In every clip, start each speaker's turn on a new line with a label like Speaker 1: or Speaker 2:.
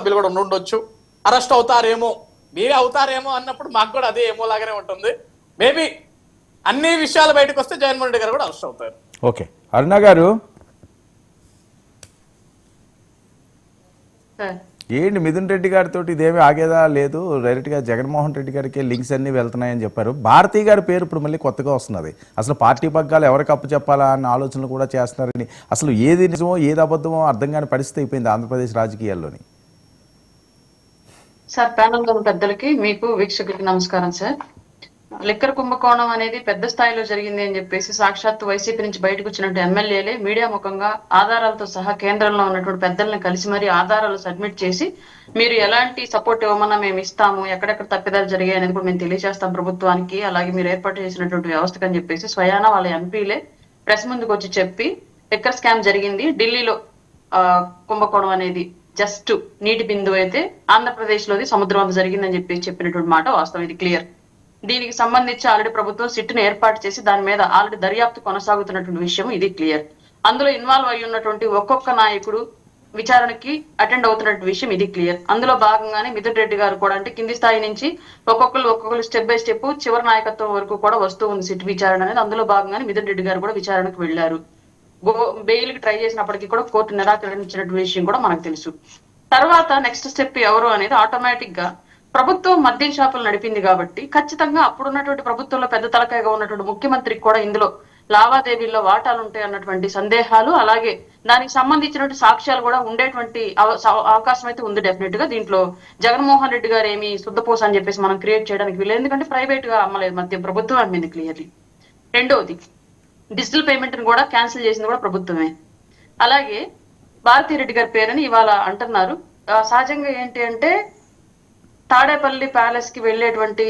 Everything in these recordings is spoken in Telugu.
Speaker 1: సభ్యులు కూడా ఉండొచ్చు, అరెస్ట్ అవుతారేమో, మీరే అవుతారేమో అన్నప్పుడు మాకు కూడా అదే ఏమో లాగానే ఉంటుంది. మేబీ అన్ని విషయాలు బయటకు వస్తే జగన్మోహన్ రెడ్డి గారు కూడా అరెస్ట్ అవుతారు.
Speaker 2: ఓకే, అరుణ గారు ఏంటి మిథున్ రెడ్డి గారితో ఇదేమీ ఆగేదా లేదు, డైరెక్ట్గా జగన్మోహన్ రెడ్డి గారికి లింక్స్ అన్ని వెళ్తున్నాయని చెప్పారు. భారతీ గారి పేరు ఇప్పుడు మళ్ళీ కొత్తగా వస్తున్నది. అసలు పార్టీ పగ్గాలు ఎవరికి అప్పు చెప్పాలా అన్న ఆలోచనలు కూడా చేస్తున్నారని, అసలు ఏది నిజమో ఏది అబద్ధమో అర్థం కాని పరిస్థితి అయిపోయింది ఆంధ్రప్రదేశ్ రాజకీయాల్లోని.
Speaker 3: సార్, ప్యానల్ పెద్దలకి, మీకు వీక్షకులకి నమస్కారం సార్. లిక్కర్ కుంభకోణం అనేది పెద్ద స్థాయిలో జరిగింది అని చెప్పేసి సాక్షాత్తు వైసీపీ నుంచి బయటకు వచ్చినట్టు ఎమ్మెల్యేలే మీడియా ముఖంగా ఆధారాలతో సహా కేంద్రంలో ఉన్నటువంటి పెద్దల్ని కలిసి మరీ ఆధారాలు సబ్మిట్ చేసి మీరు ఎలాంటి సపోర్ట్ ఇవ్వమన్నా మేము ఇస్తాము, ఎక్కడెక్కడ తప్పిదాలు జరిగాయి అనేది కూడా మేము తెలియజేస్తాం ప్రభుత్వానికి, అలాగే మీరు ఏర్పాటు చేసినటువంటి వ్యవస్థకు అని చెప్పేసి స్వయాన వాళ్ళ ఎంపీలే ప్రెస్ ముందుకు వచ్చి చెప్పి లిక్కర్ స్కామ్ జరిగింది, ఢిల్లీలో కుంభకోణం అనేది జస్ట్ నీటి బిందువు అయితే ఆంధ్రప్రదేశ్ లోది సముద్రం అంత జరిగిందని చెప్పినటువంటి మాట వాస్తవం. ఇది క్లియర్. దీనికి సంబంధించి ఆల్రెడీ ప్రభుత్వం సిట్ను ఏర్పాటు చేసి దాని మీద ఆల్రెడీ దర్యాప్తు కొనసాగుతున్నటువంటి విషయం ఇది క్లియర్. అందులో ఇన్వాల్వ్ అయి ఉన్నటువంటి ఒక్కొక్క నాయకుడు విచారణకి అటెండ్ అవుతున్నటువంటి విషయం ఇది క్లియర్. అందులో భాగంగానే మిథున్ రెడ్డి గారు కూడా అంటే కింది స్థాయి నుంచి ఒక్కొక్కరు స్టెప్ బై స్టెప్ చివరి నాయకత్వం వరకు కూడా వస్తూ ఉంది సిట్ విచారణ అనేది. అందులో భాగంగానే మిథున్ రెడ్డి గారు కూడా విచారణకు వెళ్లారు. బెయిల్ కి ట్రై చేసినప్పటికీ కూడా కోర్టు నిరాకరించినటువంటి విషయం కూడా మనకు తెలుసు. తర్వాత నెక్స్ట్ స్టెప్ ఎవరు అనేది ఆటోమేటిక్ గా ప్రభుత్వం మద్యం షాపులు నడిపింది కాబట్టి ఖచ్చితంగా అప్పుడున్నటువంటి ప్రభుత్వంలో పెద్ద తలకాయగా ఉన్నటువంటి ముఖ్యమంత్రికి కూడా ఇందులో లావాదేవీల్లో వాటాలు ఉంటాయి అన్నటువంటి సందేహాలు, అలాగే దానికి సంబంధించినటువంటి సాక్ష్యాలు కూడా ఉండేటువంటి అవకాశం అయితే ఉంది డెఫినెట్ గా. దీంట్లో జగన్మోహన్ రెడ్డి గారు ఏమి శుద్ధపూస అని చెప్పేసి మనం క్రియేట్ చేయడానికి వీళ్ళు, ఎందుకంటే ప్రైవేట్ గా అమ్మలేదు మద్యం, ప్రభుత్వం అమ్మింది క్లియర్లీ. రెండవది, డిజిటల్ పేమెంట్ ని కూడా క్యాన్సిల్ చేసింది కూడా ప్రభుత్వమే. అలాగే భారతీ రెడ్డి గారి పేరుని ఇవాళ అంటున్నారు. సహజంగా ఏంటి అంటే తాడేపల్లి ప్యాలెస్ కి వెళ్లేటువంటి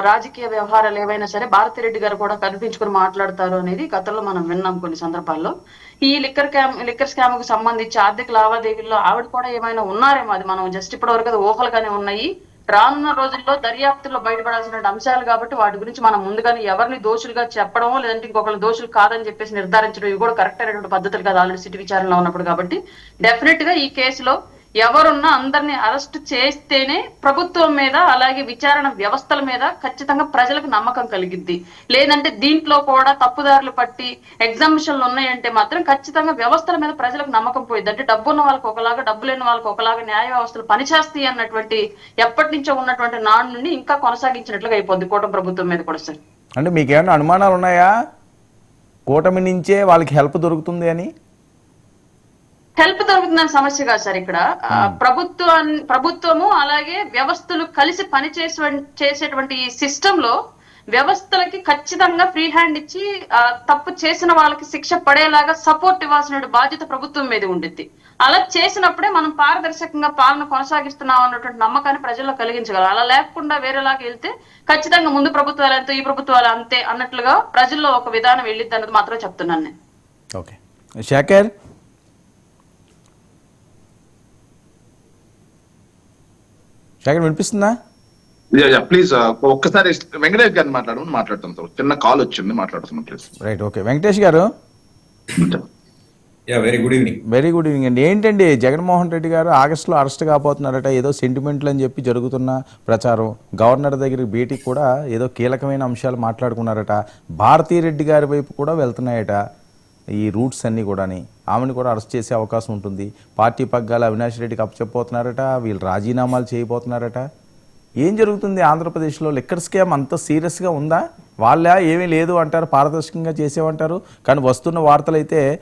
Speaker 3: రాజకీయ వ్యవహారాలు ఏవైనా సరే భారతీ రెడ్డి గారు కూడా కనిపించుకుని మాట్లాడతారు అనేది గతంలో మనం విన్నాం కొన్ని సందర్భాల్లో. ఈ లిక్కర్ స్కామ్ కు సంబంధించి ఆర్థిక లావాదేవీల్లో ఆవిడ కూడా ఏమైనా ఉన్నారేమో, అది మనం జస్ట్ ఇప్పటి వరకు అది ఊహలుగానే ఉన్నాయి. రానున్న రోజుల్లో దర్యాప్తుల్లో బయటపడాల్సిన అంశాలు కాబట్టి వాటి గురించి మనం ముందుగానే ఎవరిని దోషులుగా చెప్పడమో లేదంటే ఇంకొకరు దోషులు కాదని చెప్పేసి నిర్ధారించడం ఇవి కూడా కరెక్ట్ అయినటువంటి పద్ధతులు కాదు ఆల్రెడీ సిటీ విచారణలో ఉన్నప్పుడు. కాబట్టి డెఫినెట్ గా ఈ కేసులో ఎవరున్నా అందరినీ అరెస్ట్ చేస్తేనే ప్రభుత్వం మీద అలాగే విచారణ వ్యవస్థల మీద ఖచ్చితంగా ప్రజలకు నమ్మకం కలిగిద్ది. లేదంటే దీంట్లో కూడా తప్పుదారులు పట్టి ఎగ్జామిషన్లు ఉన్నాయంటే మాత్రం ఖచ్చితంగా వ్యవస్థల మీద ప్రజలకు నమ్మకం పోయింది. అంటే డబ్బు ఉన్న వాళ్ళకి ఒకలాగా, డబ్బు లేని వాళ్ళకి ఒకలాగా న్యాయ వ్యవస్థలు పనిచేస్తాయి అన్నటువంటి ఎప్పటి నుంచో ఉన్నటువంటి నాడు నుండి ఇంకా కొనసాగించినట్లుగా అయిపోద్ది కూటమి ప్రభుత్వం మీద కూడా. సార్,
Speaker 2: అంటే మీకేమైనా అనుమానాలు ఉన్నాయా కూటమి నుంచే వాళ్ళకి హెల్ప్ దొరుకుతుంది అని?
Speaker 3: హెల్ప్ దొరుకుతుందని సమస్య కాదు సార్. ఇక్కడ ప్రభుత్వము అలాగే వ్యవస్థలు కలిసి చేసేటువంటి ఈ సిస్టమ్ లో వ్యవస్థలకి ఖచ్చితంగా ఫ్రీ హ్యాండ్ ఇచ్చి తప్పు చేసిన వాళ్ళకి శిక్ష పడేలాగా సపోర్ట్ ఇవ్వాల్సిన బాధ్యత ప్రభుత్వం మీద ఉండిద్ది. అలా చేసినప్పుడే మనం పారదర్శకంగా పాలన కొనసాగిస్తున్నాం అన్నటువంటి నమ్మకాన్ని ప్రజల్లో కలిగించగలం. అలా లేకుండా వేరేలాగా వెళ్తే ఖచ్చితంగా ముందు ప్రభుత్వాలు ఎంతో ఈ ప్రభుత్వాలు అంతే అన్నట్లుగా ప్రజల్లో ఒక విధానం వెళ్ళిద్ది అన్నది మాత్రం చెప్తున్నాను నేను.
Speaker 2: ఓకే, శేఖర్ వినిపిస్తుందా?
Speaker 4: ప్లీజ్ ఒక్కసారి వెంకటేష్ గారిని మాట్లాడుతాం సార్, చిన్న కాల్ వచ్చింది, మాట్లాడుతున్నాం please.
Speaker 2: Right, okay. Venkatesh garu,
Speaker 5: very good evening.
Speaker 2: Very good evening అండి. ఏంటండి జగన్మోహన్ రెడ్డి గారు ఆగస్టులో అరెస్ట్ కాబోతున్నారట, ఏదో సెంటిమెంట్లు అని చెప్పి జరుగుతున్న ప్రచారం, గవర్నర్ దగ్గరికి భేటీకి కూడా ఏదో కీలకమైన అంశాలు మాట్లాడుకున్నారట, భారతీ రెడ్డి గారి వైపు కూడా వెళ్తున్నాయట ఈ రూట్స్ అన్నీ కూడాని, ఆమెను కూడా అరెస్ట్ చేసే అవకాశం ఉంటుంది, పార్టీ పగ్గాలు అవినాష్ రెడ్డికి అప్పచెప్పబోతున్నారట, వీళ్ళు రాజీనామాలు చేయబోతున్నారట. ఏం జరుగుతుంది ఆంధ్రప్రదేశ్లో? లిక్కర్ స్కామ్ అంత సీరియస్గా ఉందా? వాళ్ళ ఏమీ లేదు అంటారు, పారదర్శకంగా చేసేవంటారు, కానీ వస్తున్న వార్తలు అయితే